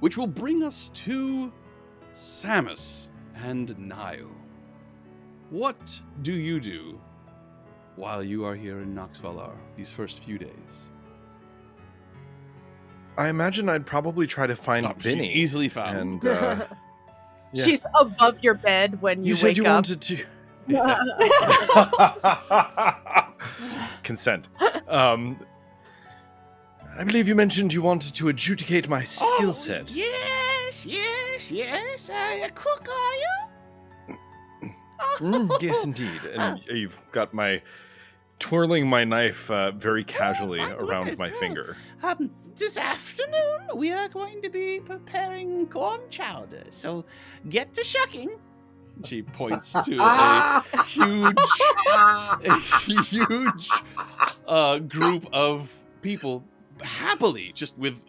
which will bring us to Samus and Nio. What do you do while you are here in Nox Valar these first few days? I imagine I'd probably try to find Vinny. She's easily found. And, yeah. She's above your bed when you said wake you up. wanted to. Consent. I believe you mentioned you wanted to adjudicate my skill set. Yes. A cook, are you? Yes, indeed. And you've got my twirling my knife very casually around goodness. my finger. This afternoon, we are going to be preparing corn chowder, so get to shucking. She points to a huge group of people, happily, just with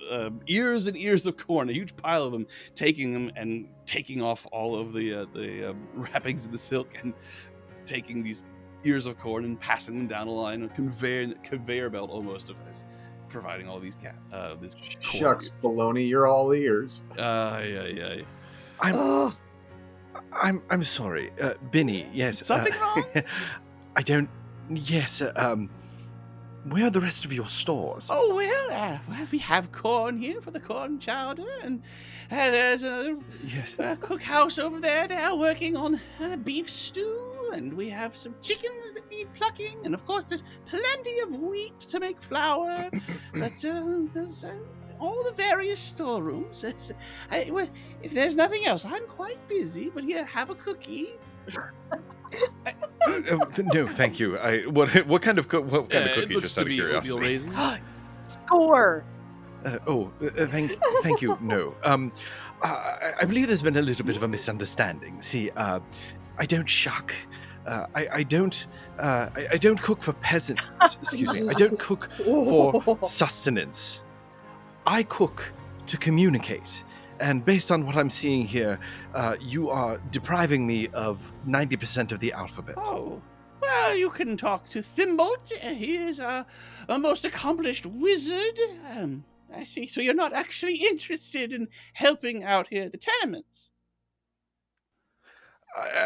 ears and ears of corn, a huge pile of them, taking off all of the wrappings of the silk and taking these ears of corn and passing them down a line, a conveyor belt almost of us, providing all these this corn. Shucks, baloney, you're all ears. Yeah. I'm sorry, Binny. Yes. Something wrong? I don't. Yes. Where are the rest of your stores? Oh, well, we have corn here for the corn chowder, and there's another cookhouse over there now working on beef stew, and we have some chickens that need plucking, and of course there's plenty of wheat to make flour, but there's all the various storerooms. If there's nothing else, I'm quite busy, but here, have a cookie. No, thank you. What kind of cookie? Just out of curiosity. Score. Thank you. No. I believe there's been a little bit of a misunderstanding. See, I don't shuck. I don't cook for peasants. Excuse me. I don't cook for sustenance. I cook to communicate. And based on what I'm seeing here, you are depriving me of 90% of the alphabet. Oh, well, you can talk to Thimble. He is a most accomplished wizard. I see. So you're not actually interested in helping out here at the tenements.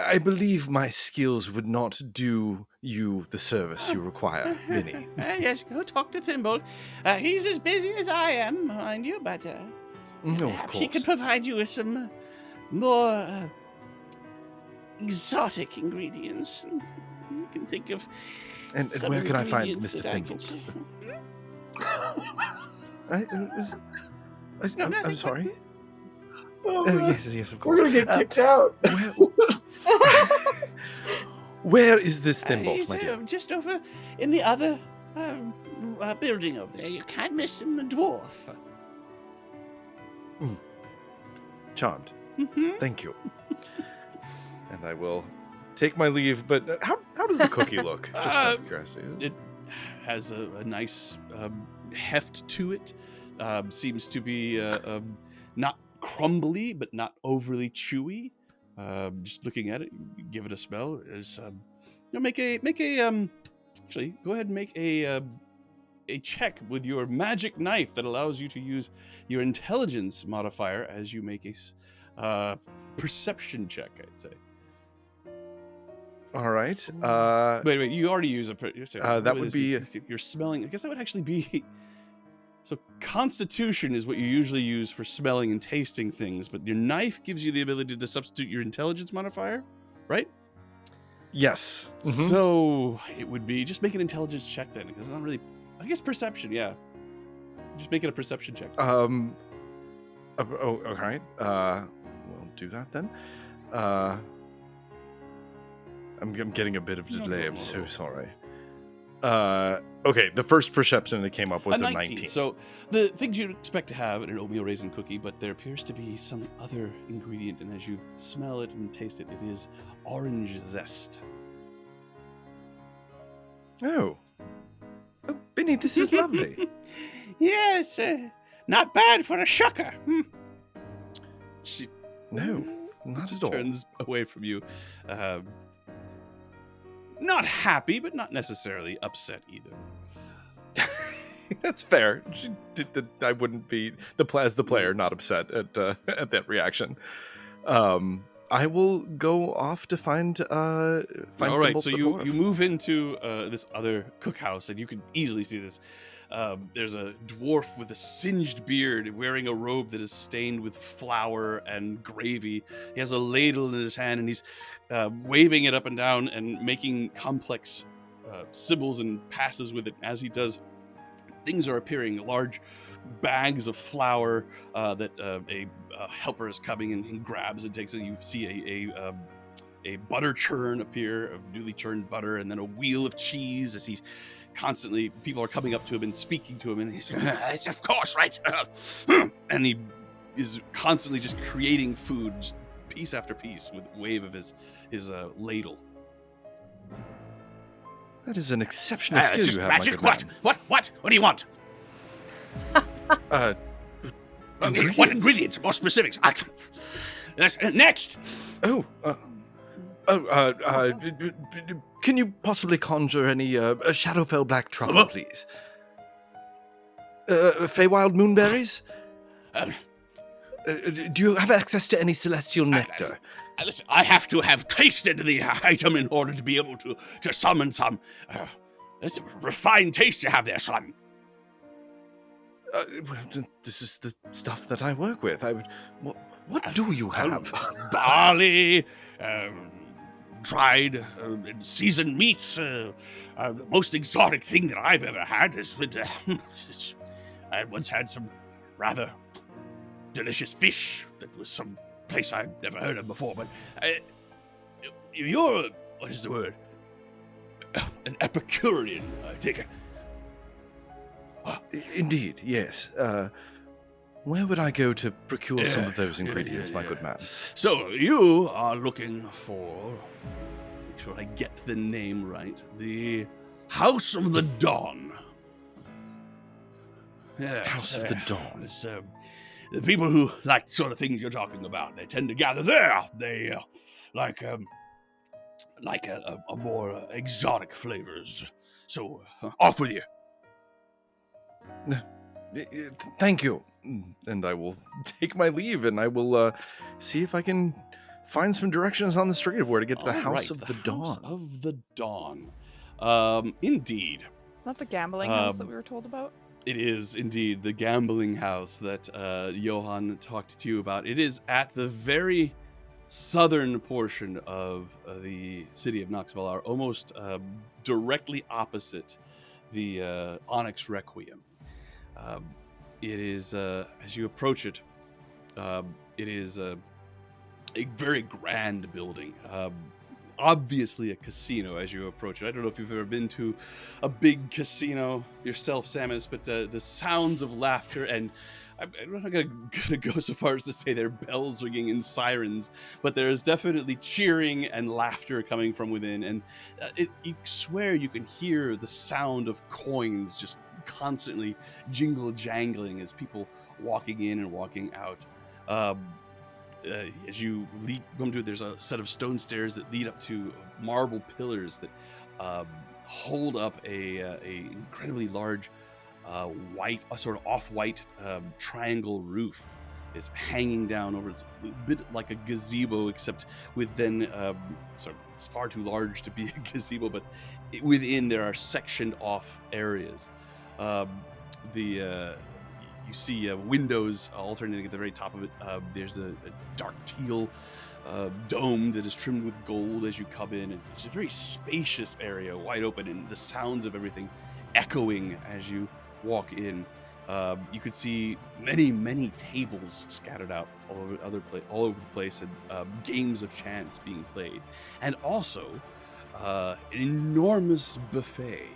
I believe my skills would not do you the service you require, Vinny. Yes, go talk to Thimble. He's as busy as I am, mind you, but no, of perhaps course. he could provide you with some more exotic ingredients. You can think of. And where can I find Mr. Thimble? I'm sorry. Oh, yes, of course. We're gonna get kicked out. Where is this Thimble, He's my dear? just over in the other building over there. You can't miss him, the dwarf. Charmed. Mm-hmm. Thank you. And I will take my leave, but how does the cookie look? Just out of curiosity. It has a nice heft to it. Seems to be not crumbly, but not overly chewy. Just looking at it, you give it a smell. It's make a actually go ahead and make a check with your magic knife that allows you to use your intelligence modifier as you make a perception check, I'd say. All right. Wait, you already use that would be your smelling. I guess that would actually be. So Constitution is what you usually use for smelling and tasting things, but your knife gives you the ability to substitute your intelligence modifier, right? Yes. Mm-hmm. So it would be just make an intelligence check then, because it's not really. I guess perception, yeah. Just make it a perception check. All right. We'll do that then. I'm getting a bit of delay. I'm so sorry. Okay, the first perception that came up was a 19. So the things you'd expect to have in an oatmeal raisin cookie, but there appears to be some other ingredient, and as you smell it and taste it, it is orange zest. Oh, Binny, this is lovely. Yes, not bad for a shucker. She No, not at all. Turns away from you. Not happy, but not necessarily upset either. That's fair. I wouldn't be as the player not upset at that reaction. I will go off to find All right, Thimble so the you dwarf. move into this other cookhouse, and you can easily see this. There's a dwarf with a singed beard wearing a robe that is stained with flour and gravy. He has a ladle in his hand, and he's waving it up and down and making complex symbols and passes with it. As he does, things are appearing, large bags of flour that a helper is coming and he grabs and takes it. You see a butter churn appear of newly churned butter, and then a wheel of cheese as he's constantly, people are coming up to him and speaking to him, and he's of course, right? And he is constantly just creating food, just piece after piece, with a wave of his ladle. That is an exceptional skill Just you have, magic. my good man. What do you want? Ingredients. What ingredients? More specifics. Next. Oh, can you possibly conjure any Shadowfell black truffle, please? Feywild moonberries? Do you have access to any celestial nectar? Listen, I have to have tasted the item in order to be able to summon some. It's a refined taste you have there, son. This is the stuff that I work with. What do you have? Barley, dried and seasoned meats. The most exotic thing that I've ever had is I once had some rather delicious fish that was some place I'd never heard of before. But you're, what is the word? An Epicurean, I take it. Indeed, yes. Where would I go to procure some of those ingredients, my good man? So you are looking for, make sure I get the name right, the House of the Dawn. Yes, House of the Dawn. It's, the people who like the sort of things you're talking about, they tend to gather there. They like a more exotic flavors. So off with you. Thank you. And I will take my leave, and I will see if I can find some directions on the street of where to get to the House of the Dawn. House of the Dawn. Indeed. Is that the gambling house that we were told about? It is indeed the gambling house that Johan talked to you about. It is at the very southern portion of the city of Nox Valar, almost directly opposite the Onyx Requiem. It is, as you approach it, it is a very grand building. Obviously a casino as you approach it. I don't know if you've ever been to a big casino yourself, Samus, but the sounds of laughter, and I'm not gonna go so far as to say there are bells ringing and sirens, but there is definitely cheering and laughter coming from within, and you swear you can hear the sound of coins just constantly jingle jangling as people walking in and walking out. As you come to it, there's a set of stone stairs that lead up to marble pillars that hold up a incredibly large white, a sort of off-white triangle roof. Is hanging down over. It's a bit like a gazebo, except with then sort of, it's far too large to be a gazebo, but within there are sectioned off areas. You see windows alternating at the very top of it. There's a dark teal dome that is trimmed with gold as you come in. And it's a very spacious area, wide open, and the sounds of everything echoing as you walk in. You could see many tables scattered out all over the place, and games of chance being played, and also an enormous buffet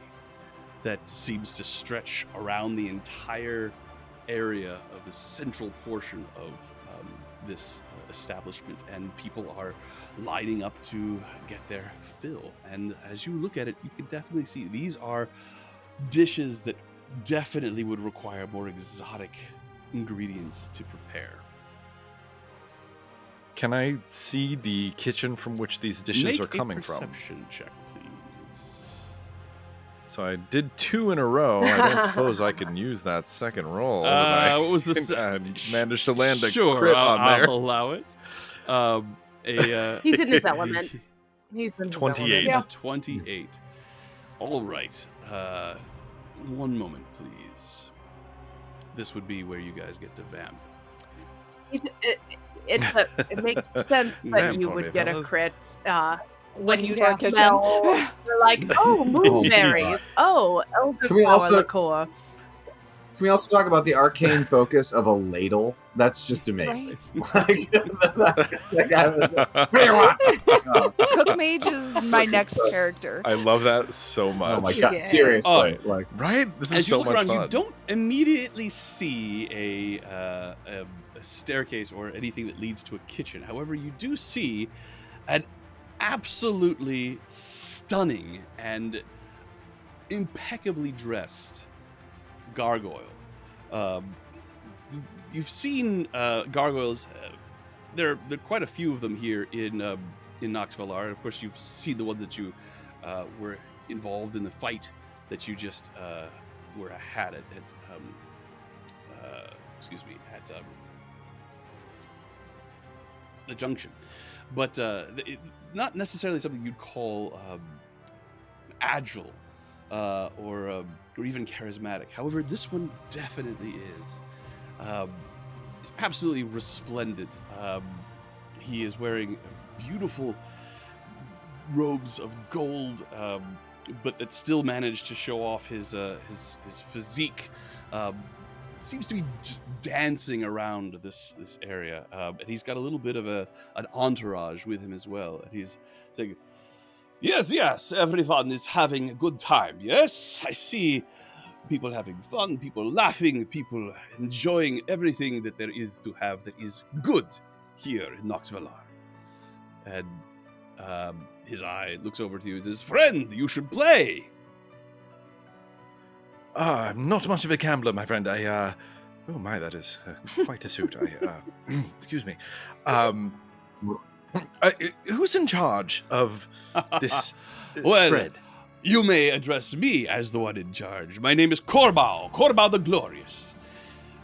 that seems to stretch around the entire area of the central portion of this establishment, and people are lining up to get their fill. And as you look at it, you can definitely see these are dishes that definitely would require more exotic ingredients to prepare. Can I see the kitchen from which these dishes are coming from? Make a perception check, please. So I did 2 in a row. I don't suppose I can use that second roll. What was the I managed to land a sure, crit on there. I'll allow it. He's in his element. He's in his 28. element. Yeah. 28. All right. One moment, please. This would be where you guys get to vamp. It makes sense that Vamp you for would me, get a fellas. crit when Looking you for a kitchen. smell. You're like, oh, moonberries. Oh, Can we elderflower also- liqueur. Can we also talk about the arcane focus of a ladle? That's just amazing. Right. Like, that guy was like, "What do you want?" Oh, Cook Mage is my next character. I love that so much. oh my Yeah. god, seriously. Oh. Like, Right? This is As you so look much around, fun. you don't immediately see a staircase or anything that leads to a kitchen. However, you do see an absolutely stunning and impeccably dressed gargoyle. You've seen gargoyles. There are quite a few of them here in Nox Valar. Of course, you've seen the ones that you were involved in the fight that you just had at the junction, but not necessarily something you'd call agile or even charismatic. However, this one definitely is. He's absolutely resplendent. He is wearing beautiful robes of gold, but that still managed to show off his physique. Seems to be just dancing around this area, and he's got a little bit of an entourage with him as well. And he's saying, "Yes, everyone is having a good time. Yes, I see people having fun, people laughing, people enjoying everything that there is to have that is good here in Nox Valar." And his eye looks over to you and says, "Friend, you should play." I'm not much of a gambler, my friend. Oh my, that is quite a suit. Excuse me. Who's in charge of this Well, spread? You may address me as the one in charge. My name is Corbau the Glorious.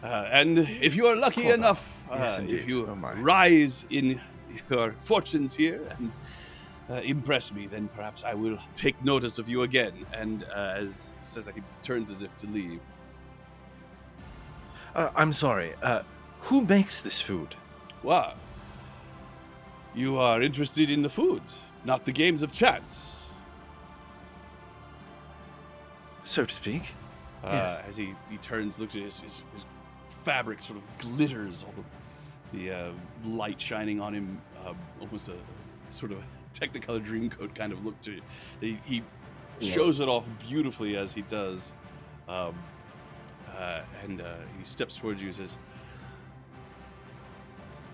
And if you are lucky Corbau. enough, Yes, if indeed. you Oh, my. rise in your fortunes here and impress me, then perhaps I will take notice of you again. And as he says that, he turns as if to leave. I'm sorry. Who makes this food? Wow. You are interested in the food, not the games of chance. So to speak. Yes. As he turns, looks at his fabric sort of glitters, all the light shining on him, almost a sort of Technicolor Dreamcoat kind of look to it. He shows it off beautifully as he does, and he steps towards you and says,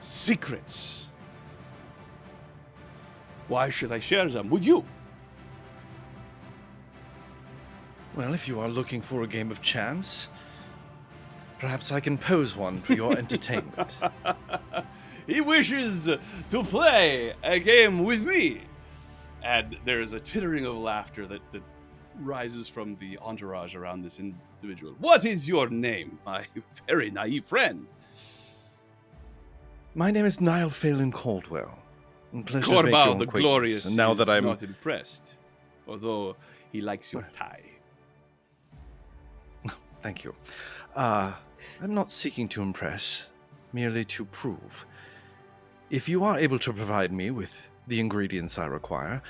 "Secrets. Why should I share them with you?" Well, if you are looking for a game of chance, perhaps I can pose one for your entertainment. He wishes to play a game with me. And there is a tittering of laughter that rises from the entourage around this individual. "What is your name, my very naive friend?" My name is Niall Phelan Caldwell. Pleasure to make your Corbau the acquaintance. Glorious And now is that I'm not impressed, although he likes your tie. Thank you. I'm not seeking to impress, merely to prove. If you are able to provide me with the ingredients I require,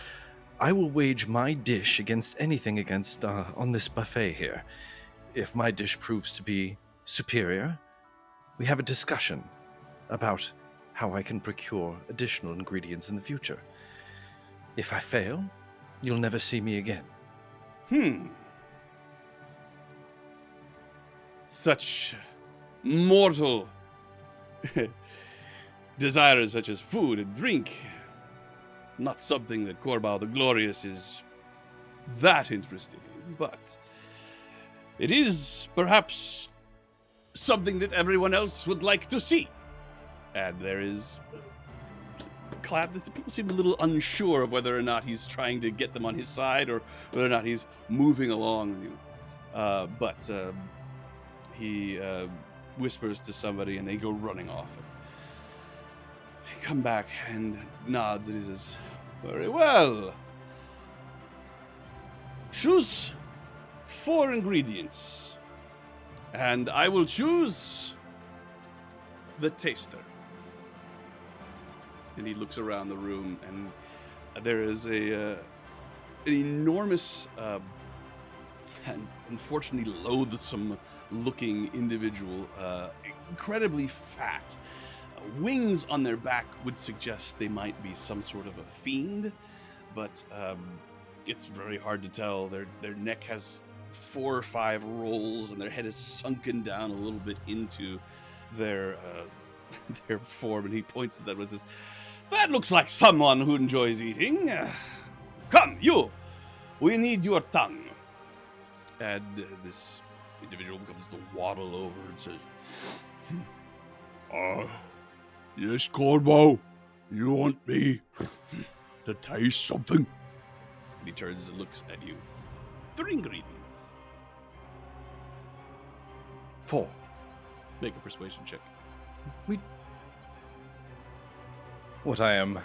I will wage my dish against anything on this buffet here. If my dish proves to be superior, we have a discussion about how I can procure additional ingredients in the future. If I fail, you'll never see me again. Such mortal desires such as food and drink, not something that Corbau the Glorious is that interested in, but it is perhaps something that everyone else would like to see. And there is clap. People seem a little unsure of whether or not he's trying to get them on his side or whether or not he's moving along with you. But he whispers to somebody, and they go running off. He come back and nods, and he says, "Very well. Choose 4 ingredients, and I will choose the taster." And he looks around the room, and there is an enormous and unfortunately loathsome-looking individual, incredibly fat. Wings on their back would suggest they might be some sort of a fiend, but it's very hard to tell. Their neck has 4 or 5 rolls, and their head is sunken down a little bit into their form. And he points at that and says, "That looks like someone who enjoys eating. Come, you! We need your tongue." And this individual comes to waddle over and says, "Yes, Corbo, you want me to taste something?" And he turns and looks at you. 3 ingredients. 4. Make a persuasion check. What I am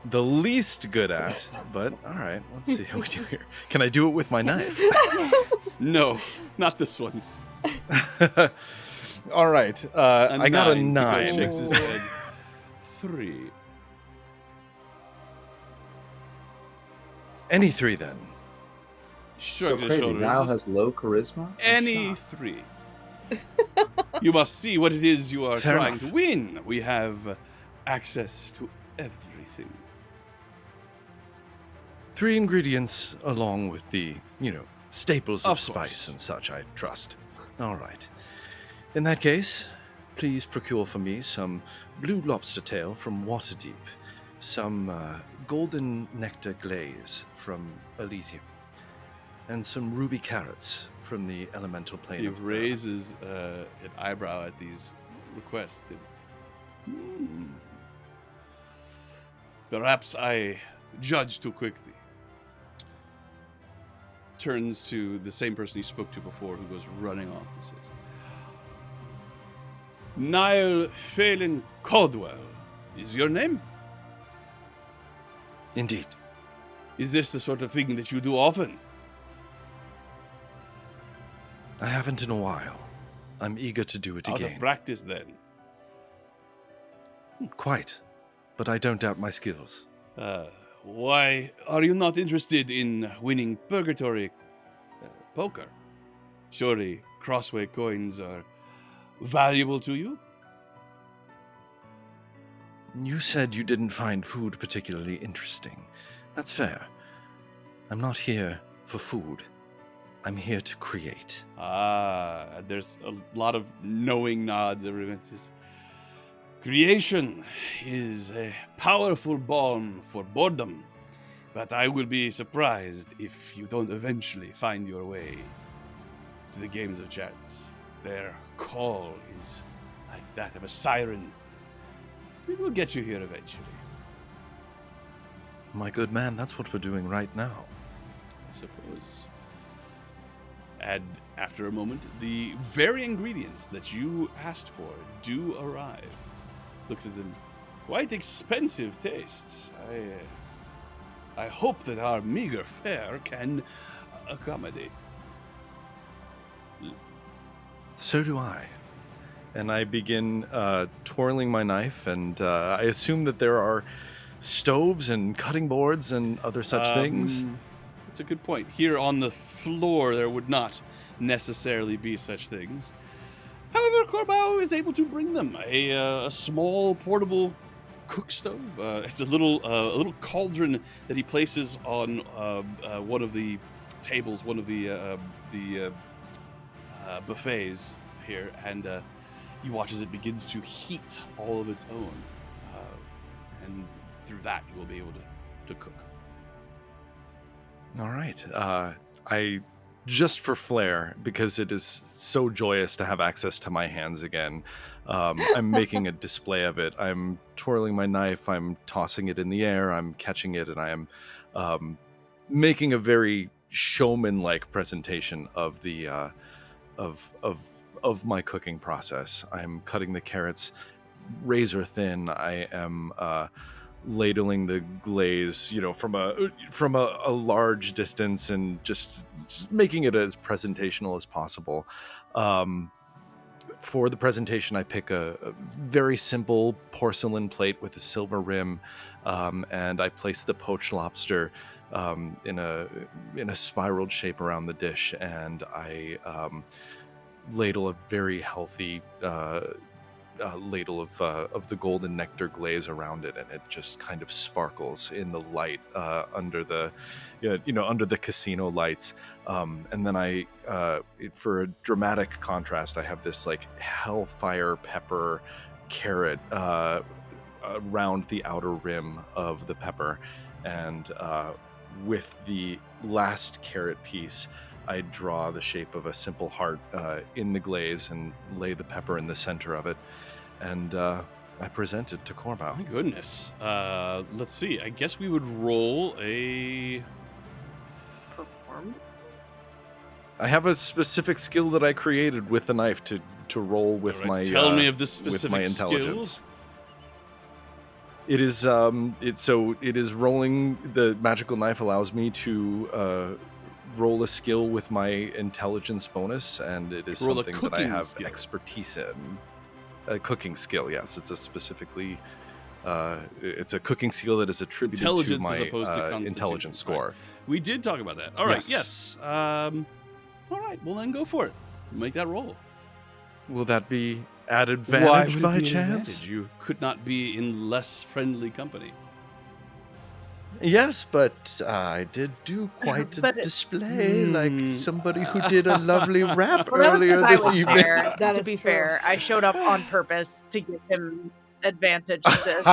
the least good at, but all right, let's see how we do here. Can I do it with my knife? No, not this one. All right, I got a 9. He shakes his head. 3. Any 3 then. So Shrugs his crazy. shoulders. Niall has low charisma. I'm Any shocked. 3. You must see what it is you are Fair trying enough. to win. We have access to everything. 3 ingredients along with the, staples of Of spice course. and such, I trust. All right. In that case, please procure for me some blue lobster tail from Waterdeep, some golden nectar glaze from Elysium, and some ruby carrots from the elemental plane He of raises an eyebrow at these requests. Perhaps I judge too quickly. Turns to the same person he spoke to before, who goes running off and says, "Niall Phelan Caldwell is your name? Indeed. Is this the sort of thing that you do often?" I haven't in a while. I'm eager to do it Out again. of practice, then. Quite. But I don't doubt my skills. Why are you not interested in winning purgatory poker? Surely crossway coins are valuable to you? You said you didn't find food particularly interesting. That's fair. I'm not here for food. I'm here to create. There's a lot of knowing nods. Everyone says, "Creation is a powerful balm for boredom, but I will be surprised if you don't eventually find your way to the games of chance. Their call is like that of a siren. It will get you here eventually." My good man, that's what we're doing right now. I suppose. And after a moment, the very ingredients that you asked for do arrive. Looks at them. Quite expensive tastes. I hope that our meager fare can accommodate. So do I. And I begin twirling my knife, and I assume that there are stoves and cutting boards and other such things. That's a good point. Here on the floor, there would not necessarily be such things. However, Corbau is able to bring them a small portable cook stove. It's a little cauldron that he places on one of the tables, one of the buffets here, and you watch as it begins to heat all of its own, and through that you will be able to cook. All right. I just for flair, because it is so joyous to have access to my hands again, I'm making a display of it. I'm twirling my knife, I'm tossing it in the air, I'm catching it, and I am making a very showman-like presentation of the of my cooking process. I'm cutting the carrots razor thin. I am ladling the glaze, from a large distance, and just making it as presentational as possible. For the presentation, I pick a very simple porcelain plate with a silver rim, and I place the poached lobster in a spiraled shape around the dish, and I ladle a very healthy ladle of the golden nectar glaze around it, and it just kind of sparkles in the light under the casino lights. And then I, for a dramatic contrast, I have this like hellfire pepper carrot around the outer rim of the pepper, and with the last carrot piece, I draw the shape of a simple heart in the glaze and lay the pepper in the center of it, and I present it to Corbow. My goodness. Let's see. I guess we would roll a... Perform. I have a specific skill that I created with the knife to roll with All right, my tell me of this with specific my intelligence. skill. It is it is rolling. The magical knife allows me to roll a skill with my intelligence bonus, and it is Roll a something that I cooking have skill. expertise in. A cooking skill, yes. It's a specifically it's a cooking skill that is attributed Intelligence to my as opposed to constitution, intelligence score. right. We did talk about that. All right, Yes. yes. All right, well then go for it. Make that roll. Will that be at Why advantage would it by be an chance? advantage? You could not be in less friendly company. Yes, but I did do quite a But it- display, like somebody who did a lovely rap Well, that was earlier 'cause I this was evening. there, That to is be true. fair. I showed up on purpose to give him advantage to this.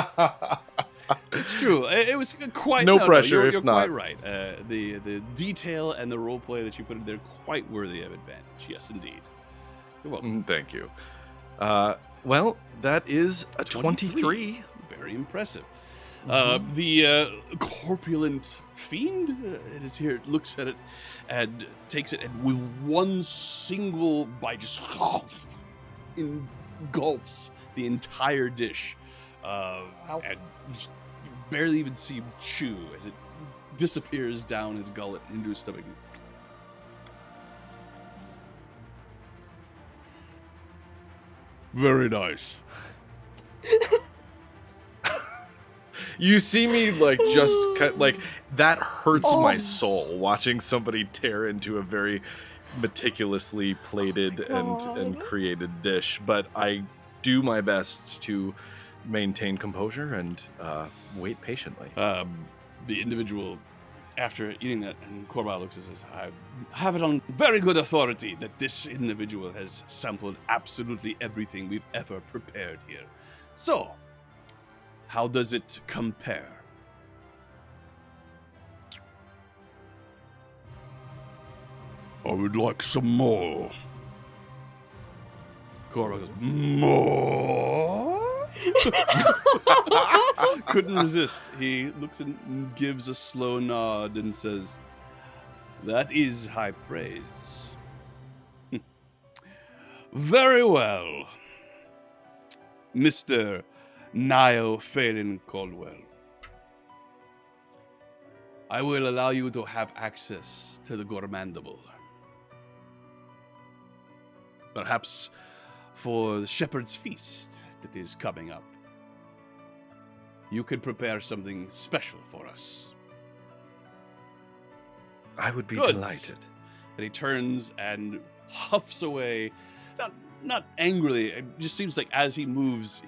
It's true. It was quite No pressure, You're if not. quite right. The detail and the role play that you put in there quite worthy of advantage. Yes, indeed. You're welcome. Thank you. Well, that is a 23. Very impressive. The corpulent fiend, it is here, looks at it and takes it, and with one single bite just engulfs the entire dish. And you just barely even see him chew as it disappears down his gullet into his stomach. Very nice. You see me like that hurts my soul watching somebody tear into a very meticulously plated and created dish, but I do my best to maintain composure and wait patiently. The individual, after eating that, and Corval looks and says, I have it on very good authority that this individual has sampled absolutely everything we've ever prepared here. So, how does it compare? I would like some more. Corval goes, more? Couldn't resist. He looks and gives a slow nod and says, that is high praise. Very well, Mr. Niall Phelan Caldwell. I will allow you to have access to the gourmandable. Perhaps for the shepherd's feast that is coming up, you could prepare something special for us. I would be Good. delighted. And he turns and huffs away, not angrily. It just seems like as he moves,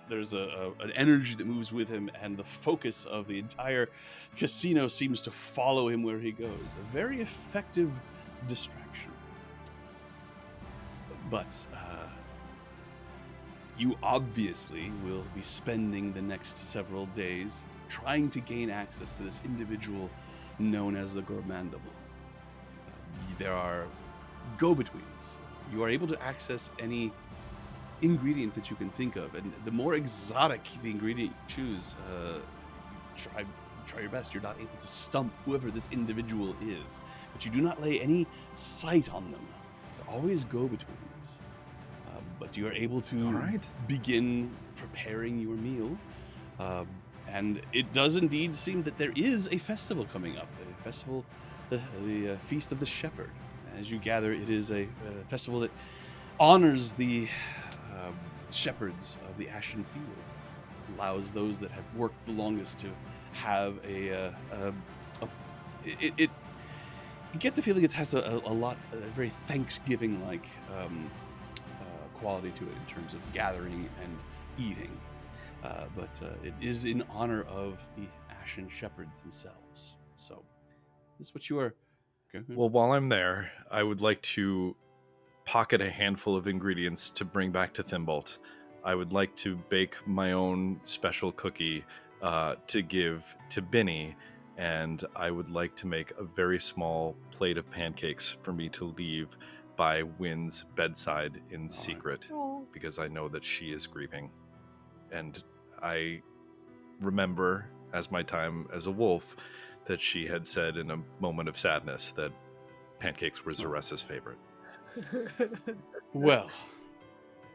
there's an energy that moves with him, and the focus of the entire casino seems to follow him where he goes. A very effective distraction. But you obviously will be spending the next several days trying to gain access to this individual known as the Gourmandable. there are go-betweens. You are able to access any ingredient that you can think of, and the more exotic the ingredient you choose, try your best. You're not able to stump whoever this individual is, but you do not lay any sight on them. They're always go-betweens. But you are able to begin preparing your meal, and it does indeed seem that there is a festival coming up, a festival, the Feast of the Shepherd. As you gather, it is a festival that honors the shepherds of the Ashen Field, allows those that have worked the longest to have you get the feeling it has a very Thanksgiving-like quality to it in terms of gathering and eating, but it is in honor of the Ashen Shepherds themselves. So this is what you are. Well, while I'm there, I would like to pocket a handful of ingredients to bring back to Thimbolt. I would like to bake my own special cookie to give to Binny, and I would like to make a very small plate of pancakes for me to leave by Wynn's bedside in secret, because I know that she is grieving. And I remember, as my time as a wolf, that she had said in a moment of sadness that pancakes were Zaressa's favorite. Well,